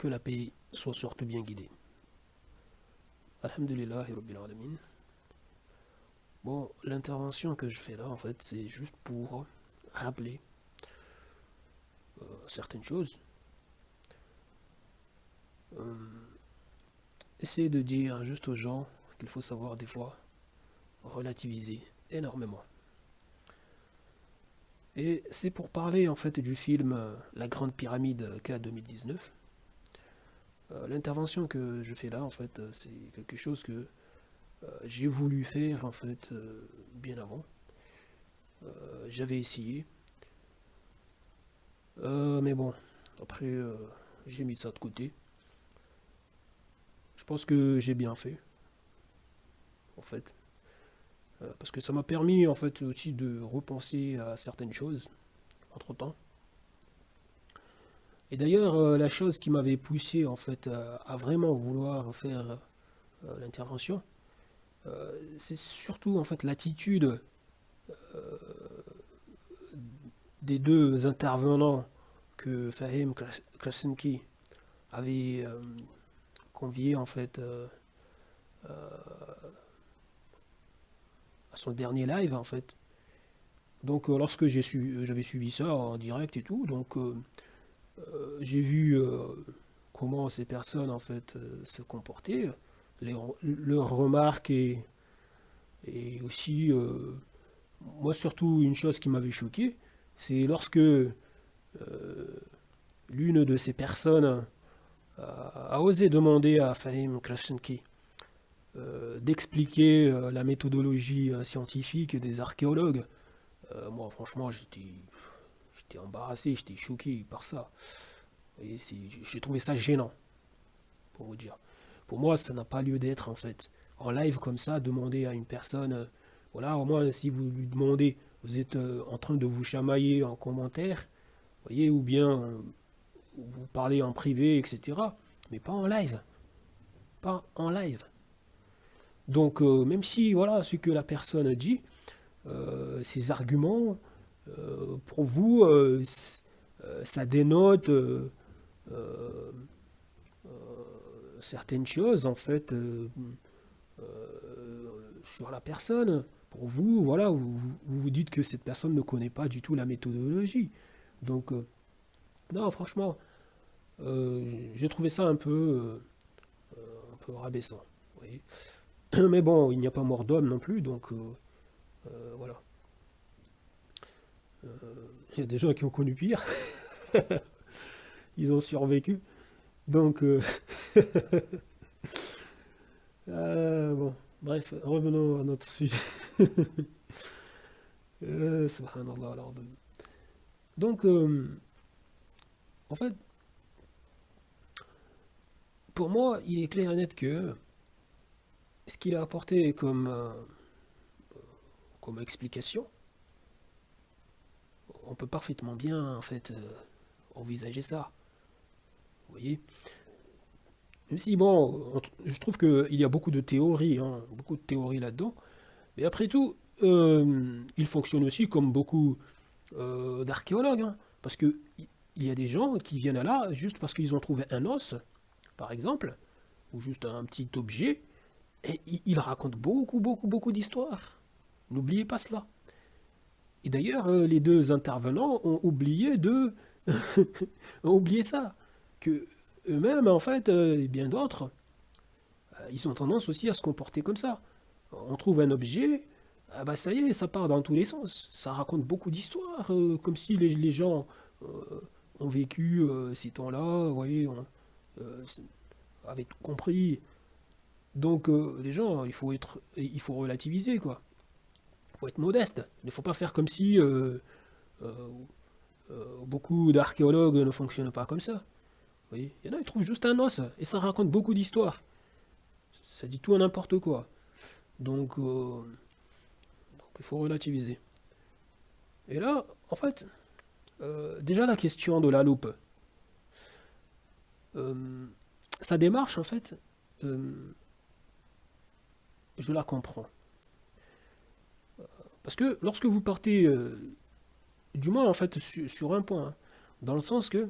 que la paix soit surtout bien guidée. Alhamdulillahi Rabbil Alamin. Bon, l'intervention que je fais là, en fait, c'est juste pour rappeler certaines choses. Euh, Essayer de dire juste aux gens qu'il faut savoir des fois relativiser énormément. Et c'est pour parler en fait du film La Grande Pyramide K 2019. L'intervention que je fais là, en fait, c'est quelque chose que j'ai voulu faire en fait bien avant. J'avais essayé, mais bon, après j'ai mis ça de côté. Je pense que j'ai bien fait, en fait, parce que ça m'a permis en fait aussi de repenser à certaines choses entre temps. Et d'ailleurs, la chose qui m'avait poussé en fait à vraiment vouloir faire l'intervention, c'est surtout en fait l'attitude des deux intervenants que Fahim Krasinski avait convié en fait à son dernier live en fait. Donc lorsque j'avais suivi ça en direct et tout, donc j'ai vu comment ces personnes en fait se comportaient, leurs remarques et aussi moi surtout une chose qui m'avait choqué, c'est lorsque l'une de ces personnes a osé demander à Fahim Krashenki d'expliquer la méthodologie scientifique des archéologues. Moi, franchement, j'étais embarrassé, j'étais choqué par ça. Et j'ai trouvé ça gênant, pour vous dire. Pour moi, ça n'a pas lieu d'être, en fait. En live comme ça, demander à une personne, voilà, au moins si vous lui demandez, vous êtes en train de vous chamailler en commentaire, voyez, ou bien vous parlez en privé, etc. Mais pas en live. Pas en live. Donc, même si, voilà, ce que la personne dit, ces arguments, pour vous, ça dénote euh, certaines choses, en fait, sur la personne. Pour vous, voilà, vous dites que cette personne ne connaît pas du tout la méthodologie. Donc, non, franchement, j'ai trouvé ça un peu rabaissant. Vous voyez. Mais bon, il n'y a pas mort d'homme non plus, donc voilà. Il y a des gens qui ont connu pire, ils ont survécu. Donc, bon, bref, revenons à notre sujet. Subhanallah, alors. Donc, en fait, pour moi, il est clair et net que ce qu'il a apporté comme explication, on peut parfaitement bien, en fait, envisager ça. Vous voyez? Même si, bon, je trouve qu'il y a beaucoup de théories, hein, beaucoup de théories là-dedans. Mais après tout, il fonctionne aussi comme beaucoup d'archéologues, hein, parce que il y a des gens qui viennent là juste parce qu'ils ont trouvé un os, par exemple, ou juste un petit objet, et ils racontent beaucoup, beaucoup, beaucoup d'histoires. N'oubliez pas cela. Et d'ailleurs, les deux intervenants ont oublié ont oublié ça, que eux-mêmes, en fait, et bien d'autres, ils ont tendance aussi à se comporter comme ça. On trouve un objet, ah bah ça y est, ça part dans tous les sens. Ça raconte beaucoup d'histoires, comme si les gens euh, ont vécu ces temps-là, vous voyez, euh, avaient tout compris. Donc les gens, il faut relativiser quoi. Il faut être modeste. Il ne faut pas faire comme si euh, beaucoup d'archéologues ne fonctionnent pas comme ça. Vous voyez, il y en a, ils trouvent juste un os et ça raconte beaucoup d'histoires. Ça dit tout et n'importe quoi. Donc il faut relativiser. Et là, en fait, déjà la question de la loupe, euh, sa démarche, en fait, euh, je la comprends. Parce que lorsque vous partez, du moins en fait, sur un point, hein, dans le sens que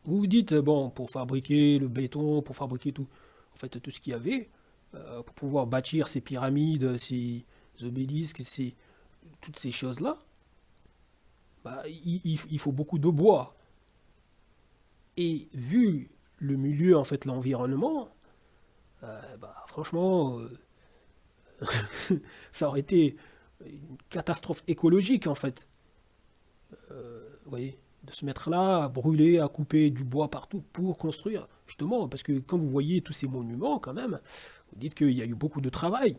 Vous vous dites, bon, pour fabriquer le béton, pour fabriquer tout, en fait, tout ce qu'il y avait, pour pouvoir bâtir ces pyramides, ces obélisques, toutes ces choses-là, bah, il faut beaucoup de bois. Et vu le milieu, en fait, l'environnement, bah, franchement, ça aurait été une catastrophe écologique, en fait. Vous voyez, de se mettre là, à brûler, à couper du bois partout pour construire, justement, parce que quand vous voyez tous ces monuments, quand même, vous dites qu'il y a eu beaucoup de travail.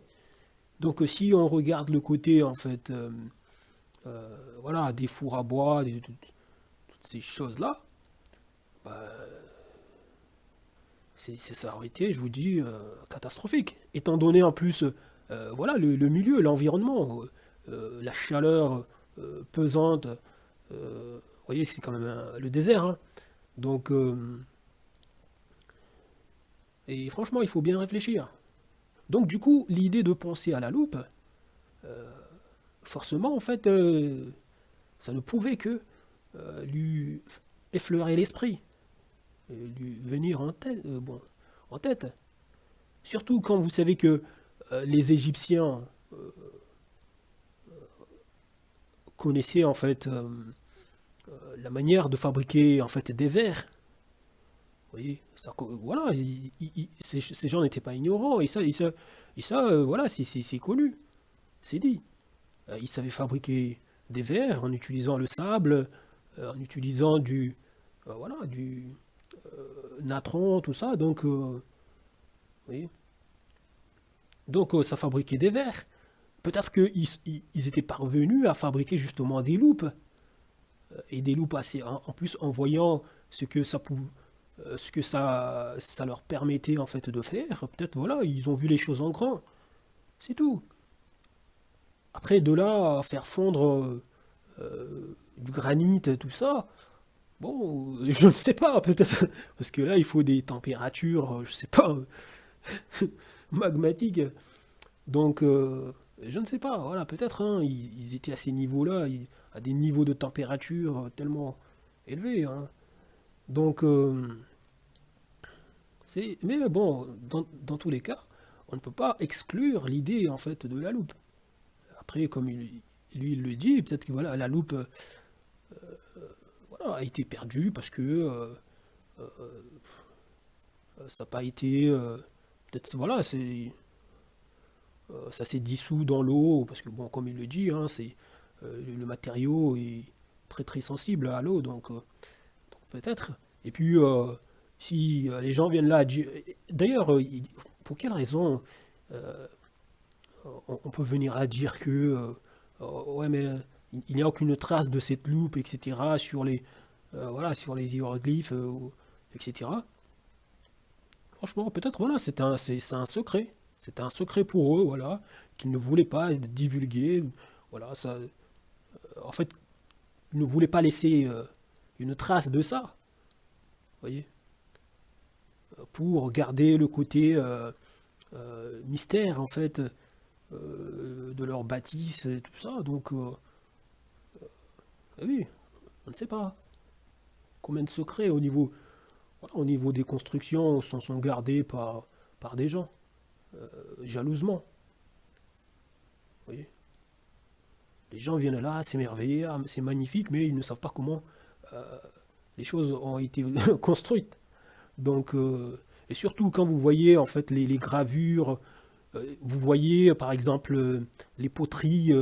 Donc si on regarde le côté, en fait, voilà, des fours à bois, toutes ces choses-là, bah, ça aurait été, je vous dis, catastrophique. Étant donné en plus, voilà, le milieu, l'environnement, la chaleur pesante, vous voyez, c'est quand même le désert, hein. Donc, et franchement, il faut bien réfléchir. Donc, du coup, l'idée de penser à la loupe, forcément, en fait, ça ne pouvait que lui effleurer l'esprit, lui venir en tête, bon, en tête. Surtout quand vous savez que les Égyptiens connaissaient en fait la manière de fabriquer en fait des vers. Vous voyez, ça, voilà, ces gens n'étaient pas ignorants et ça voilà, c'est connu, c'est dit. Ils savaient fabriquer des verres en utilisant le sable, en utilisant voilà, du natron, tout ça. Donc, vous voyez, donc ça fabriquait des verres. Peut-être qu'ils étaient parvenus à fabriquer justement des loupes et des loupes assez en plus en voyant ce que ça pouvait ce que ça leur permettait en fait de faire, peut-être voilà, ils ont vu les choses en grand, c'est tout. Après de là à faire fondre du granit, tout ça, bon, je ne sais pas, peut-être, parce que là il faut des températures, je sais pas, magmatiques, donc je ne sais pas, voilà, peut-être hein, ils étaient à ces niveaux-là, à des niveaux de température tellement élevés, hein. Donc mais bon, dans tous les cas, on ne peut pas exclure l'idée en fait de la loupe. Après, comme lui il le dit, peut-être que voilà, la loupe voilà, a été perdue parce que ça n'a pas été. Peut-être voilà, ça s'est dissous dans l'eau, parce que bon, comme il le dit, hein, le matériau est très très sensible à l'eau, donc peut-être. Et puis, si les gens viennent là à dire. D'ailleurs, pour quelle raison on peut venir à dire que ouais mais il n'y a aucune trace de cette loupe etc sur les voilà sur les hiéroglyphes etc. Franchement peut-être voilà c'est un secret, c'était un secret pour eux voilà qu'ils ne voulaient pas divulguer voilà ça en fait ils ne voulaient pas laisser une trace de ça vous voyez pour garder le côté mystère en fait de leur bâtisse et tout ça donc oui, on ne sait pas combien de secrets au niveau, voilà, au niveau des constructions sont gardés par des gens, jalousement. Vous voyez. Les gens viennent là, s'émerveiller, ah, c'est magnifique, mais ils ne savent pas comment les choses ont été construites. Donc, et surtout quand vous voyez en fait les gravures, vous voyez par exemple les poteries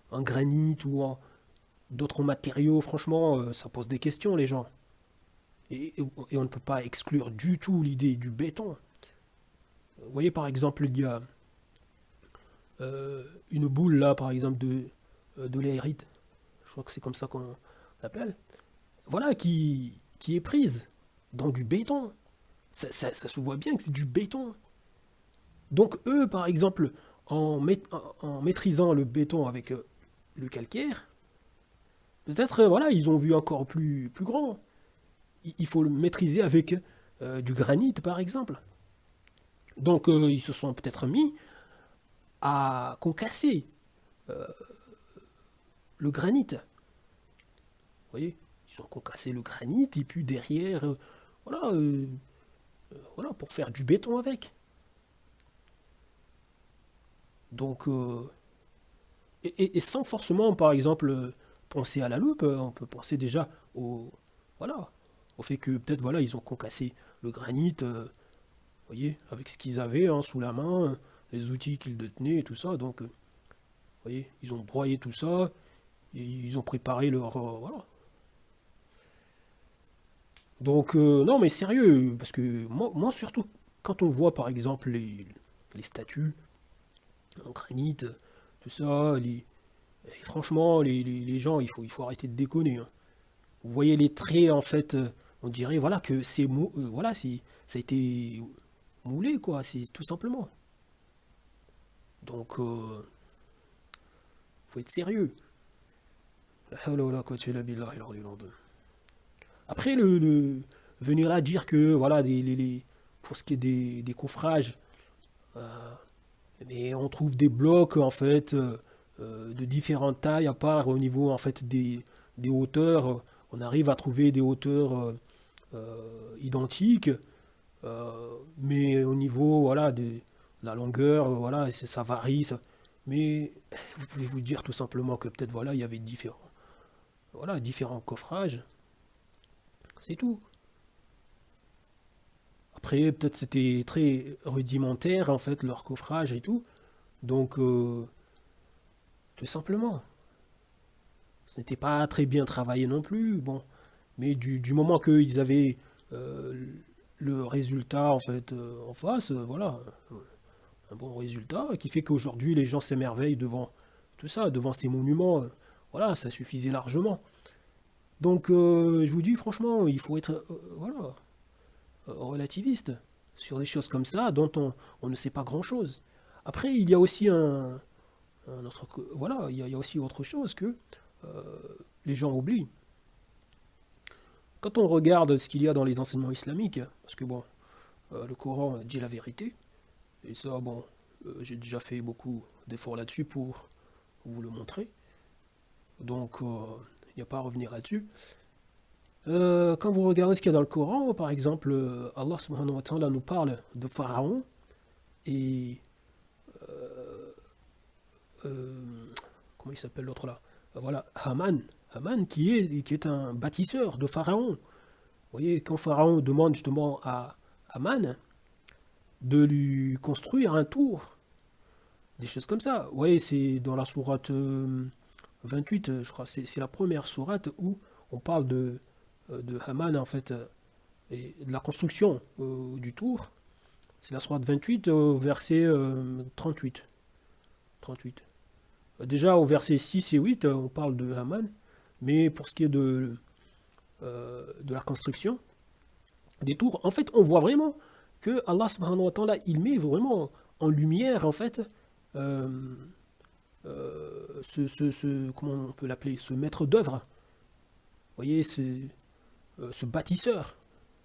en granit ou en d'autres matériaux, franchement, ça pose des questions les gens. Et on ne peut pas exclure du tout l'idée du béton. Vous voyez par exemple, il y a une boule là, par exemple, de l'aérite, je crois que c'est comme ça qu'on l'appelle, voilà, qui est prise dans du béton. Ça se voit bien que c'est du béton. Donc eux, par exemple, en maîtrisant le béton avec le calcaire, peut-être, voilà, ils ont vu encore plus grand. Il faut le maîtriser avec du granit, par exemple. Donc ils se sont peut-être mis à concasser le granit. Vous voyez. ils ont concassé le granit, et puis derrière, voilà, voilà, pour faire du béton avec. Donc, et sans forcément, par exemple, penser à la loupe, on peut penser déjà au, voilà, au fait que peut-être, voilà, ils ont concassé le granit, voyez, avec ce qu'ils avaient hein, sous la main, les outils qu'ils détenaient et tout ça. Donc, voyez, ils ont broyé tout ça, et ils ont préparé leur, voilà. Donc, non, mais sérieux, parce que moi surtout, quand on voit par exemple les statues en granit, tout ça, et franchement, les gens, il faut arrêter de déconner. Hein. Vous voyez les traits, en fait, on dirait, voilà, que voilà, ça a été moulé, quoi, c'est tout simplement. Donc, faut être sérieux. La hawla wa la quwwata illa billahi al-aliyyil azim. Après, venir là dire que, voilà, pour ce qui est des coffrages, euh, mais on trouve des blocs, en fait, de différentes tailles, à part au niveau, en fait, des hauteurs. On arrive à trouver des hauteurs identiques, mais au niveau, voilà, de la longueur, voilà, ça varie. Mais vous pouvez vous dire tout simplement que peut-être, voilà, il y avait voilà, différents coffrages. C'est tout. Après, peut-être c'était très rudimentaire, en fait, leur coffrage et tout. Donc, tout simplement, ce n'était pas très bien travaillé non plus. Bon, mais du moment qu'ils avaient euh, le résultat, en fait, en face, voilà, un bon résultat, qui fait qu'aujourd'hui, les gens s'émerveillent devant tout ça, devant ces monuments. Voilà, ça suffisait largement. Donc, je vous dis, franchement, il faut être, voilà, relativiste sur des choses comme ça dont on ne sait pas grand-chose. Après, il y a aussi voilà, il y a aussi autre chose que les gens oublient. Quand on regarde ce qu'il y a dans les enseignements islamiques, parce que bon, le Coran dit la vérité, et ça, bon, j'ai déjà fait beaucoup d'efforts là-dessus pour vous le montrer, donc il n'y a pas à revenir là-dessus. Quand vous regardez ce qu'il y a dans le Coran, par exemple, Allah subhanahu wa ta'ala nous parle de Pharaon et euh, comment il s'appelle l'autre là? Voilà, Haman. Haman qui est un bâtisseur de Pharaon. Vous voyez, quand Pharaon demande justement à Haman de lui construire un tour, des choses comme ça. Vous voyez, c'est dans la sourate 28, je crois, c'est la première sourate où on parle de Haman en fait, et de la construction du tour. C'est la sourate 28 au verset 38. 38. Déjà au verset 6 et 8, on parle de Haman, mais pour ce qui est de la construction des tours, en fait, on voit vraiment que Allah subhanahu wa ta'ala, il met vraiment en lumière, en fait, euh, comment on peut l'appeler, ce maître d'œuvre. Vous voyez, ce bâtisseur,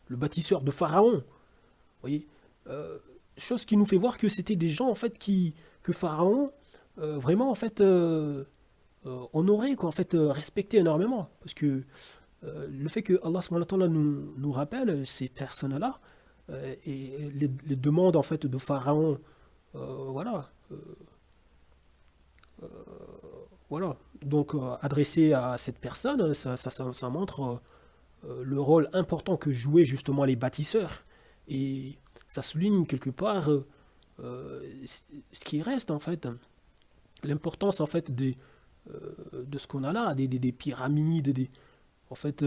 le bâtisseur de Pharaon. Vous voyez, euh, chose qui nous fait voir que c'était des gens, en fait, que Pharaon, vraiment, en fait, honoré, quoi, en fait, respecté énormément. Parce que le fait que Allah subhanahu wa ta'ala nous rappelle ces personnes-là et les demandes en fait de Pharaon, voilà, voilà. Donc adressé à cette personne, ça montre le rôle important que jouaient justement les bâtisseurs et ça souligne quelque part ce qui reste en fait, l'importance en fait de ce qu'on a là, des pyramides, en fait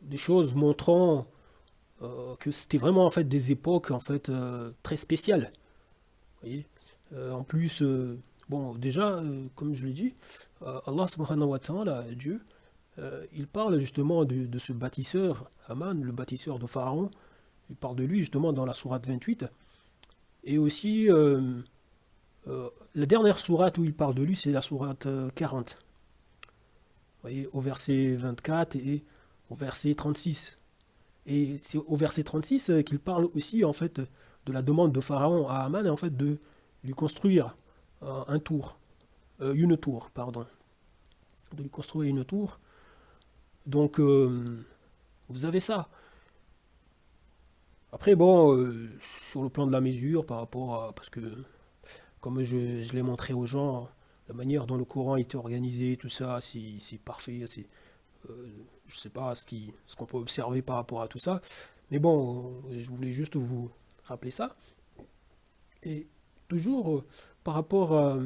des choses montrant que c'était vraiment en fait des époques en fait très spéciales. Vous voyez. En plus, bon déjà, comme je l'ai dit, Allah subhanahu wa ta'ala, Dieu, il parle justement de ce bâtisseur, Haman, le bâtisseur de Pharaon. Il parle de lui justement dans la sourate 28. Et aussi, la dernière sourate où il parle de lui, c'est la sourate 40. Vous voyez, au verset 24 et au verset 36. Et c'est au verset 36 qu'il parle aussi en fait de la demande de Pharaon à Haman en fait de lui construire un tour, une tour, pardon, de lui construire une tour Donc, vous avez ça. Après, bon, sur le plan de la mesure, par rapport à... Parce que, comme je l'ai montré aux gens, la manière dont le Coran est organisé, tout ça, c'est parfait. Euh, je sais pas ce qu'on peut observer par rapport à tout ça. Mais bon, je voulais juste vous rappeler ça. Et toujours par rapport à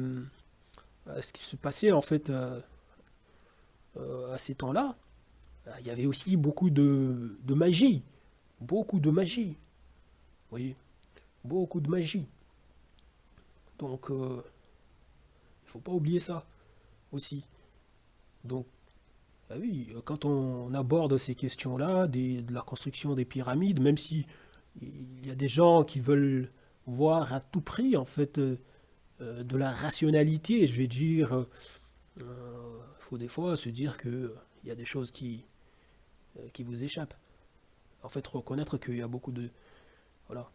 ce qui se passait en fait à ces temps-là, il y avait aussi beaucoup de magie. Beaucoup de magie. Vous voyez, beaucoup de magie. Donc, il faut pas oublier ça aussi. Donc, ah oui, quand on aborde ces questions-là, de la construction des pyramides, même si il y a des gens qui veulent voir à tout prix, en fait, de la rationalité, je vais dire, il faut des fois se dire que il y a des choses qui vous échappent. En fait, reconnaître qu'il y a beaucoup de... Voilà.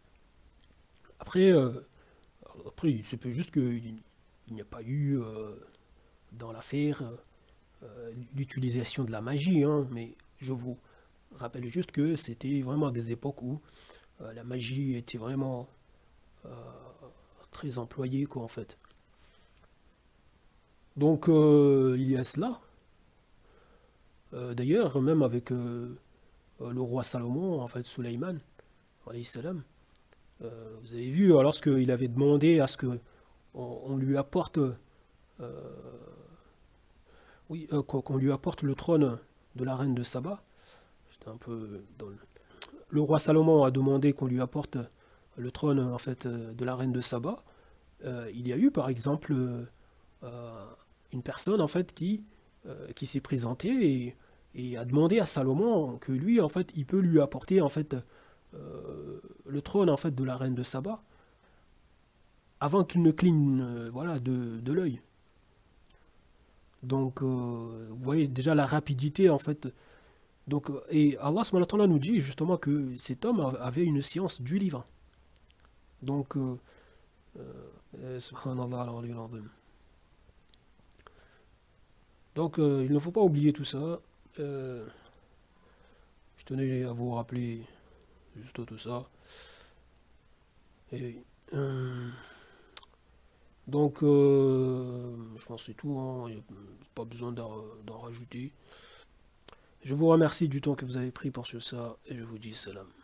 Après, après il se peut juste qu'il n'y a pas eu dans l'affaire l'utilisation de la magie, hein, mais je vous rappelle juste que c'était vraiment des époques où la magie était vraiment très employée, quoi, en fait. Donc, il y a cela. D'ailleurs, même avec le roi Salomon, en fait, Sulayman, alayhi salam, vous avez vu, lorsqu'il avait demandé à ce que on lui apporte, oui, qu'on lui apporte le trône de la reine de Saba, c'était un peu le roi Salomon a demandé qu'on lui apporte le trône en fait de la reine de Saba. Il y a eu par exemple euh, une personne en fait qui s'est présentée et a demandé à Salomon que lui en fait il peut lui apporter en fait le trône en fait de la reine de Saba avant qu'il ne cligne voilà de l'œil. Donc vous voyez déjà la rapidité en fait. Donc et Allah subhanahu wa ta'ala nous dit justement que cet homme avait une science du livre. Donc subhanallah al-aliyyul azim. Donc il ne faut pas oublier tout ça. Euh, je tenais à vous rappeler juste tout ça. Et, euh, donc je pense que c'est tout, hein. Il n'y a pas besoin d'en rajouter. Je vous remercie du temps que vous avez pris pour ça et je vous dis salam.